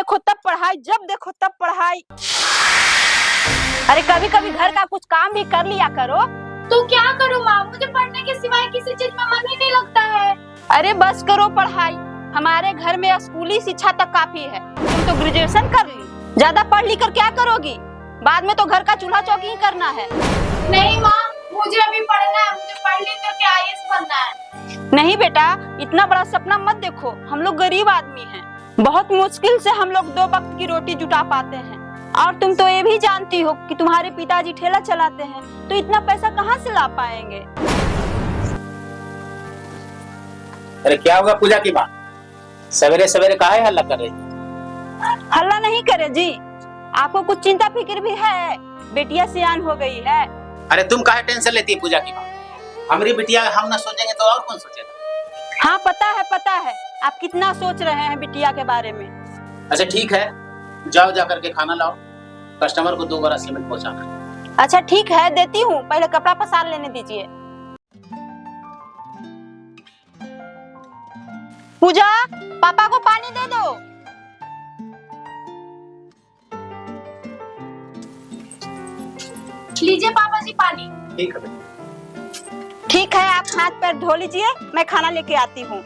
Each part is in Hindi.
देखो तब पढ़ाई, जब देखो तब पढ़ाई। अरे कभी कभी घर का कुछ काम भी कर लिया करो। तो क्या करूँ माँ, मुझे पढ़ने के सिवाय किसी चीज में मन ही नहीं लगता है। अरे बस करो पढ़ाई, हमारे घर में स्कूली शिक्षा तक काफी है। तुम तो ग्रेजुएशन कर ली, ज्यादा पढ़ लिख कर क्या करोगी? बाद में तो घर का चूल्हा चौकी ही करना है। नहीं माँ, मुझे अभी पढ़ना है, मुझे पढ़ ली तो क्या आईएएस बनना है। नहीं बेटा, इतना बड़ा सपना मत देखो, हम लोग गरीब आदमी हैं। बहुत मुश्किल से हम लोग 2 वक्त की रोटी जुटा पाते हैं। और तुम तो ये भी जानती हो कि तुम्हारे पिताजी ठेला चलाते हैं, तो इतना पैसा कहाँ से ला पाएंगे? अरे क्या होगा पूजा की माँ, सवेरे सवेरे काहे हल्ला कर रही? हल्ला नहीं करे जी, आपको कुछ चिंता फिक्र भी है? बेटिया सियान हो गई है। अरे तुम काहे टेंशन लेती है पूजा की माँ? हमारी बिटिया हम ना सोचेंगे तो और कौन सोचेगा? हाँ पता है आप कितना सोच रहे हैं बिटिया के बारे में। अच्छा ठीक है, जाओ जा करके खाना लाओ, कस्टमर को 2 बोरा सीमेंट पहुंचाना। अच्छा ठीक है, देती हूँ, पहले कपड़ा पसार लेने दीजिए। पूजा, पापा को पानी दे दो। लीजिए पापा जी पानी। ठीक है बेटा। ठीक है, आप हाथ पैर धो लीजिए, मैं खाना लेके आती हूँ।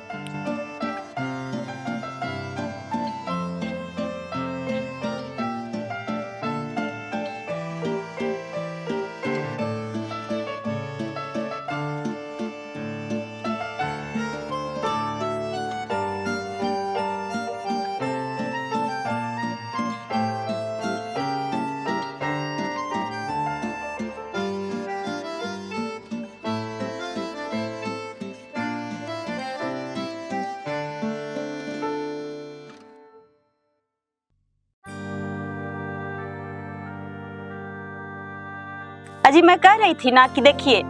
अजी मैं कह रही थी ना कि देखिए,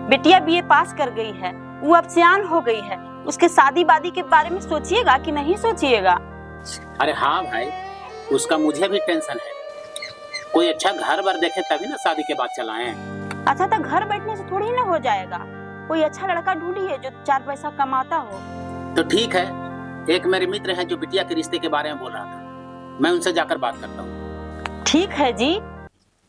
बिटिया बीए पास कर गई है, वो अब सियान हो गई है, उसके शादी वादी के बारे में सोचिएगा कि नहीं सोचिएगा? अरे हाँ भाई, उसका मुझे भी टेंशन है। कोई अच्छा घर बार देखे तभी ना शादी के बाद चलाएं। अच्छा तो घर बैठने से थोड़ी ना हो जाएगा, कोई अच्छा लड़का ढूंढिए जो 4 पैसा कमाता हो। तो ठीक है, एक मेरे मित्र है जो बिटिया के रिश्ते के बारे में बोल रहा था, मैं उनसे जाकर बात करता हूँ। ठीक है जी,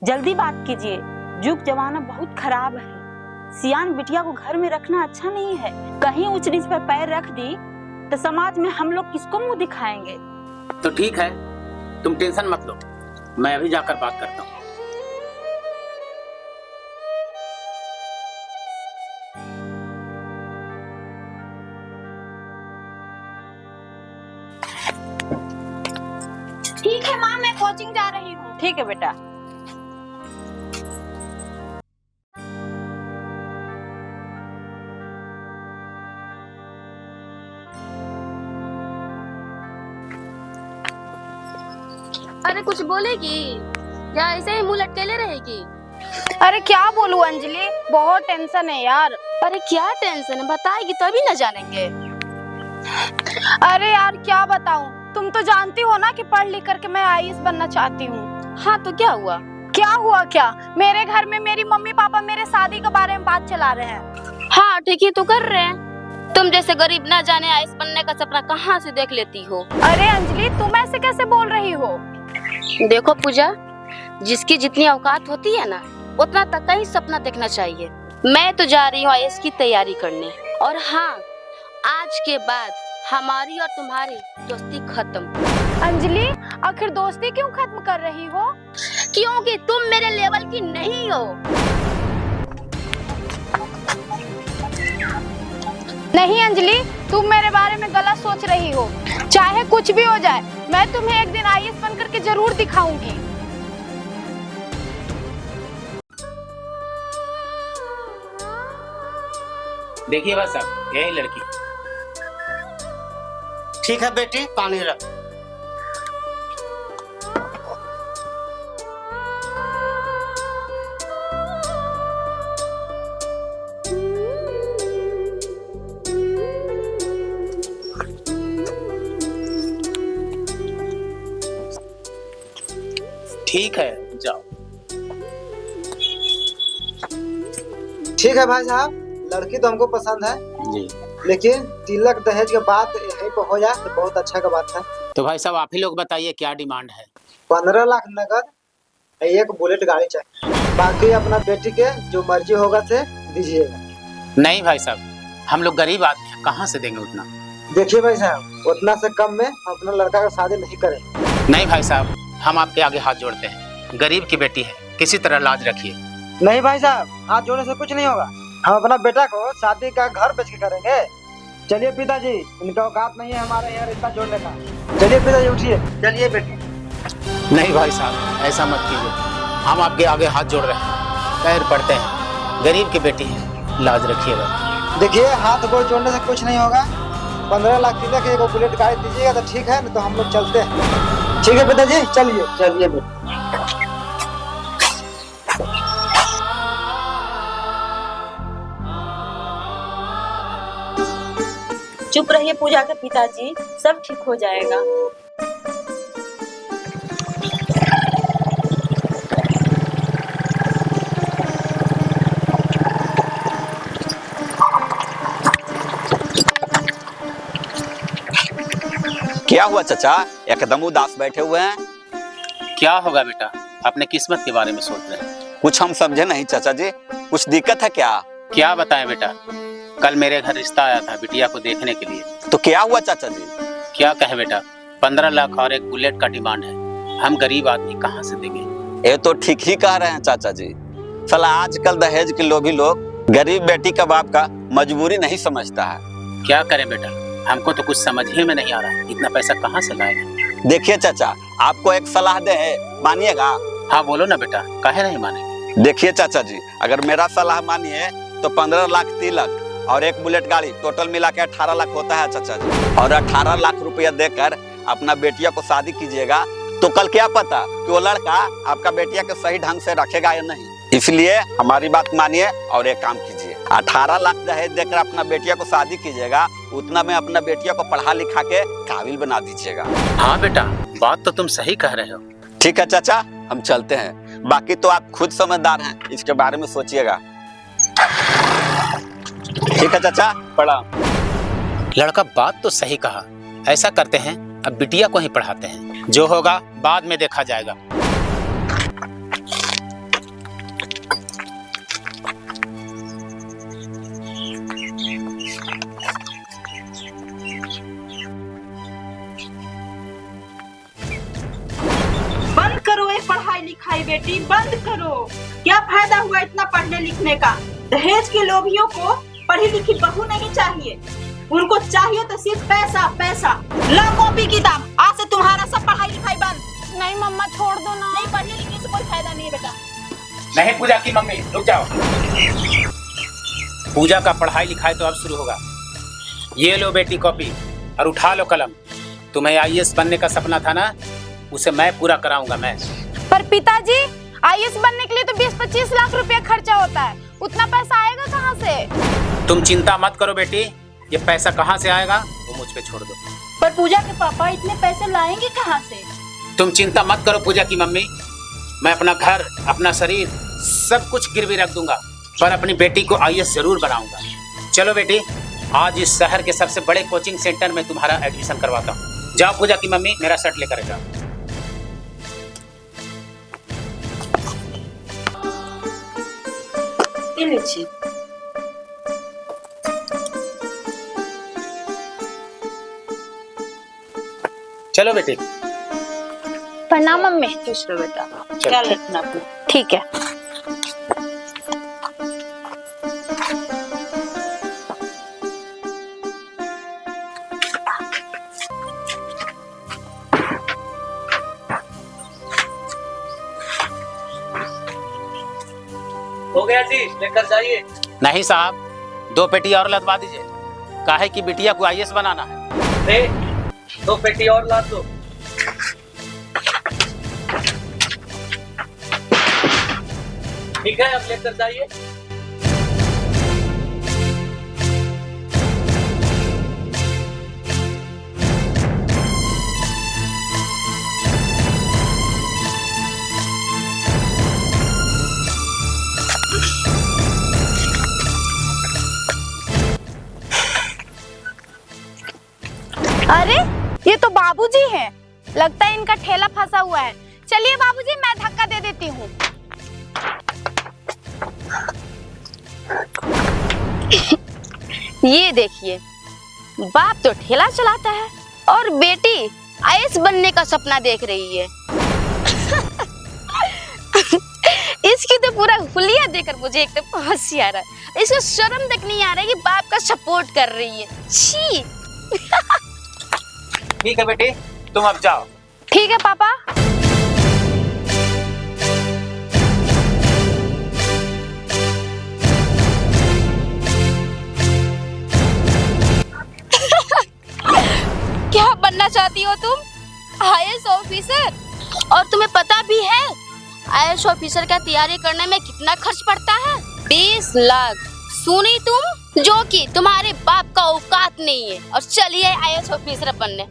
जल्दी बात कीजिए, युग जमाना बहुत खराब है, सियान बिटिया को घर में रखना अच्छा नहीं है। कहीं ऊंच नीच पर पैर रख दी तो समाज में हम लोग किसको मुंह दिखाएंगे? तो ठीक है, तुम टेंशन मत लो, मैं अभी जाकर बात करता हूँ। ठीक है माँ, मैं कोचिंग जा रही हूँ। ठीक है बेटा। अरे कुछ बोलेगी या ऐसे ही मुंह लटकेले रहेगी? अरे क्या बोलूं अंजलि, बहुत टेंशन है यार। अरे क्या टेंशन है, बताएगी तभी ना जानेंगे। अरे यार क्या बताऊं, तुम तो जानती हो ना कि पढ़ लिख करके मैं आईएएस बनना चाहती हूँ। हाँ तो क्या हुआ? क्या हुआ क्या, मेरे घर में मेरी मम्मी पापा मेरे शादी के बारे में बात चला रहे हैं। हाँ ठीक ही तो कर रहे हैं, तुम जैसे गरीब ना जाने आईएएस बनने का सपना कहाँ से देख लेती हो। अरे अंजलि तुम ऐसे कैसे बोल रही हो? देखो पूजा, जिसकी जितनी औकात होती है ना, उतना तक का ही सपना देखना चाहिए। मैं तो जा रही हूँ आईएएस की तैयारी करने, और हाँ, आज के बाद हमारी और तुम्हारी दोस्ती खत्म। अंजलि आखिर दोस्ती क्यों खत्म कर रही हो? क्योंकि तुम मेरे लेवल की नहीं हो। नहीं अंजलि, तुम मेरे बारे में गलत सोच रही हो। चाहे कुछ भी हो जाए, मैं तुम्हें एक दिन आईएएस बन करके जरूर दिखाऊंगी। देखिए बस अब यही लड़की। ठीक है बेटी, पानी रख। ठीक है, जाओ। ठीक है भाई साहब, लड़की तो हमको पसंद है। जी। लेकिन तिलक दहेज के बात यहीं पर हो जाए तो बहुत अच्छा का बात है। तो भाई साहब आप ही लोग बताइए क्या डिमांड है। 15 लाख नगद, एक बुलेट गाड़ी चाहिए, बाकी अपना बेटी के जो मर्जी होगा से दीजिएगा। नहीं भाई साहब, हम लोग गरीब आदमी हैं, कहाँ से देंगे उतना। देखिए भाई साहब, उतना से कम में अपना लड़का का शादी नहीं करें। नहीं भाई साहब, हम आपके आगे हाथ जोड़ते हैं, गरीब की बेटी है, किसी तरह लाज रखिए। नहीं भाई साहब, हाथ जोड़ने से कुछ नहीं होगा। हम अपना बेटा को शादी का घर बेच के करेंगे। चलिए पिताजी, इनका औकात नहीं है हमारे यहाँ रिश्ता जोड़ने का। चलिए पिताजी उठिए, चलिए बेटी। नहीं भाई साहब, ऐसा मत कीजिए, हम आपके आगे हाथ जोड़ रहे हैं, पैर पड़ते हैं, गरीब की बेटी है, लाज रखिएगा। देखिए, हाथ गोड़ जोड़ने से कुछ नहीं होगा। 15 लाख तिलक एक बुलेट गाड़ी दीजिएगा तो ठीक है, नहीं तो हम लोग चलते हैं। ठीक है पिताजी, चलिए चलिए बेटी। चुप रहिए पूजा के पिताजी, सब ठीक हो जाएगा। क्या हुआ चाचा, एकदम उदास बैठे हुए हैं? क्या होगा बेटा, अपने किस्मत के बारे में सोच रहे हैं। कुछ हम समझे नहीं चाचा जी, कुछ दिक्कत है क्या? क्या बताएं बेटा, कल मेरे घर रिश्ता आया था बिटिया को देखने के लिए। तो क्या हुआ चाचा जी? क्या कहे बेटा, 15 लाख और एक बुलेट का डिमांड है, हम गरीब आदमी कहाँ से देंगे। ये तो ठीक ही कह रहे हैं चाचा जी। साला आजकल दहेज के लोभी लोग गरीब बेटी का बाप का मजबूरी नहीं समझता है। क्या करें बेटा, हमको तो कुछ समझ ही में नहीं आ रहा है, इतना पैसा कहाँ से लाएंगे। देखिए चाचा, आपको एक सलाह दे, मानिएगा? हाँ बोलो ना बेटा, काहे नहीं मानेंगे। देखिए चाचा जी, अगर मेरा सलाह मानिए तो 15 लाख तिलक और एक बुलेट गाड़ी टोटल मिला के 18 लाख होता है चाचा जी। और 18 लाख रुपया देकर अपना बेटिया को शादी कीजिएगा तो कल क्या पता कि वो लड़का आपका बेटिया के सही ढंग से रखेगा या नहीं। इसलिए हमारी बात मानिए और एक काम कीजिए, 18 लाख दहेज देकर अपना बेटिया को शादी कीजिएगा, उतना में अपना बेटिया को पढ़ा लिखा के काबिल बना दीजिएगा। हाँ बेटा, बात तो तुम सही कह रहे हो। ठीक है चाचा, हम चलते हैं, बाकी तो आप खुद समझदार हैं, इसके बारे में सोचिएगा। ठीक है चाचा, प्रणाम। लड़का बात तो सही कहा, ऐसा करते हैं, अब बिटिया को ही पढ़ाते हैं, जो होगा बाद में देखा जाएगा। बंद करो ये पढ़ाई लिखाई बेटी, बंद करो। क्या फायदा हुआ इतना पढ़ने लिखने का। दहेज के लोभियों को पढ़ी लिखी बहू नहीं चाहिए, उनको चाहिए तो सिर्फ पैसा पैसा। ला कॉपी किताब, आज से तुम्हारा सब पढ़ाई लिखाई बंद। नहीं मम्मा, छोड़ दो ना। नहीं, पढ़ने लिखने से कोई फायदा नहीं है बेटा। नहीं पूजा की मम्मी, रुक जाओ। पूजा का पढ़ाई लिखाई तो अब शुरू होगा। ये लो बेटी कॉपी और उठा लो कलम। तुम्हें IAS बनने का सपना था ना, उसे मैं पूरा कराऊंगा मैं। पर पिताजी, IAS बनने के लिए तो 20-25 लाख रुपया खर्चा होता है, उतना पैसा आएगा कहाँ से? तुम चिंता मत करो बेटी, ये पैसा कहाँ से आएगा वो मुझ पे छोड़ दो। पर पूजा के पापा इतने पैसे लाएंगे कहाँ से? तुम चिंता मत करो पूजा की मम्मी, मैं अपना घर, अपना शरीर सब कुछ गिरवी रख दूंगा, पर अपनी बेटी को IAS जरूर बनाऊंगा। चलो बेटी, आज इस शहर के सबसे बड़े कोचिंग सेंटर में तुम्हारा एडमिशन करवाता हूँ। जाओ पूजा की मम्मी, मेरा शर्ट लेकर जाओ। ये लीजिए। चलो बेटी। प्रणाम मम्मी। खुश रहो बेटा। चलो। क्या रखना अपना। ठीक है। हो गया जी, लेकर जाइए। नहीं साहब, 2 पेटी और लदवा दीजिए, काहे कि बिटिया को IAS बनाना है। 2 पेटी और ला दो। ठीक है, अब लेकर जाइए। अरे ये तो बाबूजी हैं। लगता है इनका ठेला फंसा हुआ है। चलिए बाबूजी, मैं धक्का दे देती हूँ। ये देखिए, बाप तो ठेला चलाता है और बेटी आईएएस बनने का सपना देख रही है। इसकी तो पूरा हुलिया देखकर मुझे एकदम हंसी आ रहा है। इसको शर्म तक नहीं आ रहा है कि बाप का सपोर्ट कर रही है। छी। ठीक है बेटी, तुम अब जाओ। ठीक है पापा। क्या बनना चाहती हो तुम? IAS officer? और तुम्हें पता भी है आईएएस ऑफिसर का तैयारी करने में कितना खर्च पड़ता है? 20 लाख। सुनी तुम? जो कि तुम्हारे बाप का औकात नहीं है। और चलिए आईएएस ऑफिसर बनने।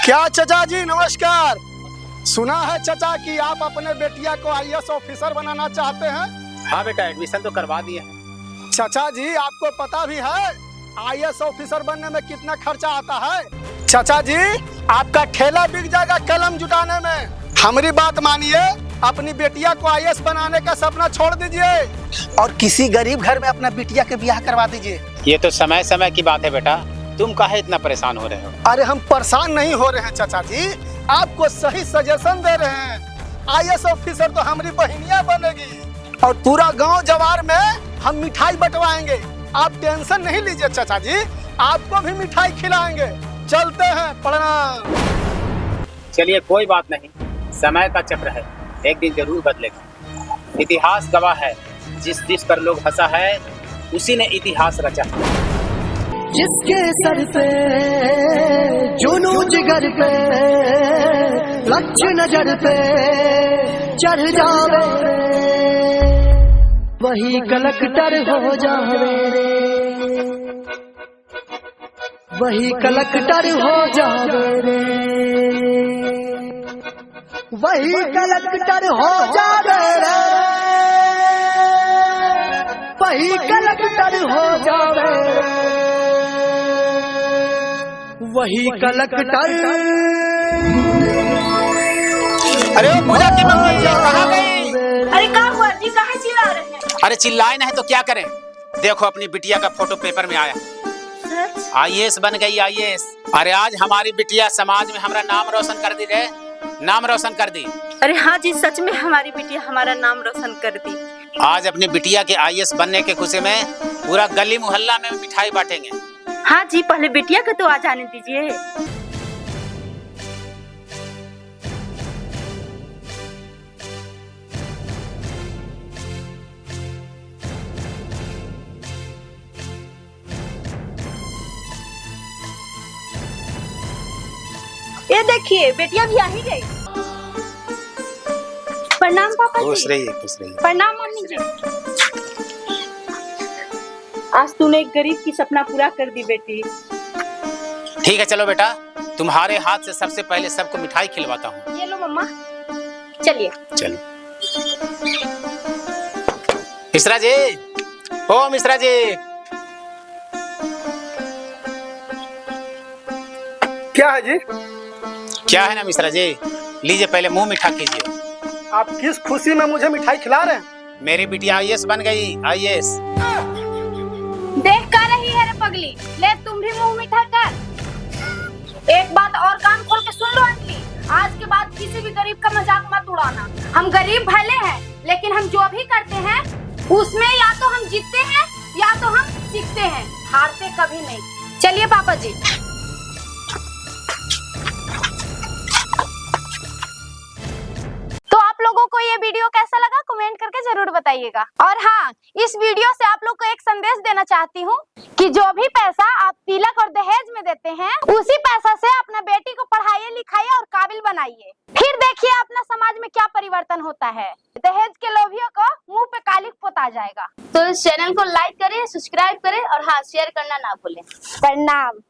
क्या चाचा जी नमस्कार। सुना है चाचा कि आप अपने बेटिया को आईएएस ऑफिसर बनाना चाहते हैं। हाँ बेटा, एडमिशन तो करवा दिए हैं। चाचा जी आपको पता भी है आईएएस ऑफिसर बनने में कितना खर्चा आता है? चाचा जी आपका ठेला बिक जाएगा कलम जुटाने में। हमारी बात मानिए, अपनी बेटिया को आईएएस बनाने का सपना छोड़ दीजिए और किसी गरीब घर में अपना बेटिया के ब्याह करवा दीजिए। ये तो समय समय की बात है बेटा, तुम काहे इतना परेशान हो रहे हो? अरे हम परेशान नहीं हो रहे हैं चाचा जी, आपको सही सजेशन दे रहे हैं। आईएएस ऑफिसर तो हमारी बहनिया बनेगी और पूरा गांव जवार में हम मिठाई बंटवाएंगे। आप टेंशन नहीं लीजिए चाचा जी, आपको भी मिठाई खिलाएंगे। चलते हैं, प्रणाम। चलिए कोई बात नहीं, समय का चक्र है, एक दिन जरूर बदलेगा। इतिहास गवाह है, जिस पर लोग हंसा है उसी ने इतिहास रचा। जिसके सर पे जुनू जिगर पे लक्ष्य नजर पे चढ़ जावे वही कलेक्टर हो जावे रे, वही कलेक्टर हो जावे रे, वही कलेक्टर हो जावे रे, वही कलेक्टर हो जावे रे, वही कलेक्टर। अरे पूजा की मम्मी कहाँ गई? अरे क्या हुआ जी, कहाँ चिल्ला रहे हैं? अरे चिल्लाए नहीं तो क्या करें? देखो अपनी बिटिया का फोटो पेपर में आया, आईएएस बन गई आईएएस। अरे आज हमारी बिटिया समाज में हमारा नाम रोशन कर दी रे, नाम रोशन कर दी। अरे हाँ जी, सच में हमारी बिटिया हमारा नाम रोशन कर दी। आज अपनी बिटिया के आईएएस बनने के खुशी में पूरा गली मोहल्ला में मिठाई बांटेंगे। हाँ जी, पहले बिटिया को तो आ जाने दीजिए। ये देखिए बेटिया भी आ ही गई। प्रणाम पापा जी। खुश रहिए, खुश रहिए। प्रणाम मम्मी जी। आज तूने एक गरीब की सपना पूरा कर दी बेटी। ठीक है चलो बेटा, तुम्हारे हाथ से सबसे पहले सबको मिठाई खिलवाता हूँ। ये लो मम्मा, चलिए। चलो मिश्रा जी, ओ मिश्रा जी। क्या है जी? क्या है ना मिश्रा जी, लीजिए पहले मुंह मीठा कीजिए। आप किस खुशी में मुझे मिठाई खिला रहे हैं? मेरी बिटिया आईएएस बन गई, आईएएस। देख कर रही है रे पगली, ले तुम भी मुंह मीठा कर। एक बात और कान खोल के सुन लो अंजलि, आज के बाद किसी भी गरीब का मजाक मत उड़ाना। हम गरीब भले हैं, लेकिन हम जो भी करते हैं उसमें या तो हम जीतते हैं या तो हम सीखते हैं, हारते कभी नहीं। चलिए पापा जी। तो आप लोगों को ये वीडियो कैसा लगा कमेंट करके जरूर बताइएगा। और हाँ, इस वीडियो से आप लोग को एक संदेश देना चाहती हूँ कि जो भी पैसा आप तिलक और दहेज में देते हैं, उसी पैसा से अपना बेटी को पढ़ाइए लिखाइए और काबिल बनाइए। फिर देखिए अपना समाज में क्या परिवर्तन होता है। दहेज के लोभियों को मुंह पे कालिक पोता जाएगा। तो इस चैनल को लाइक करें, सब्सक्राइब करें और हाँ शेयर करना ना भूलें। प्रणाम।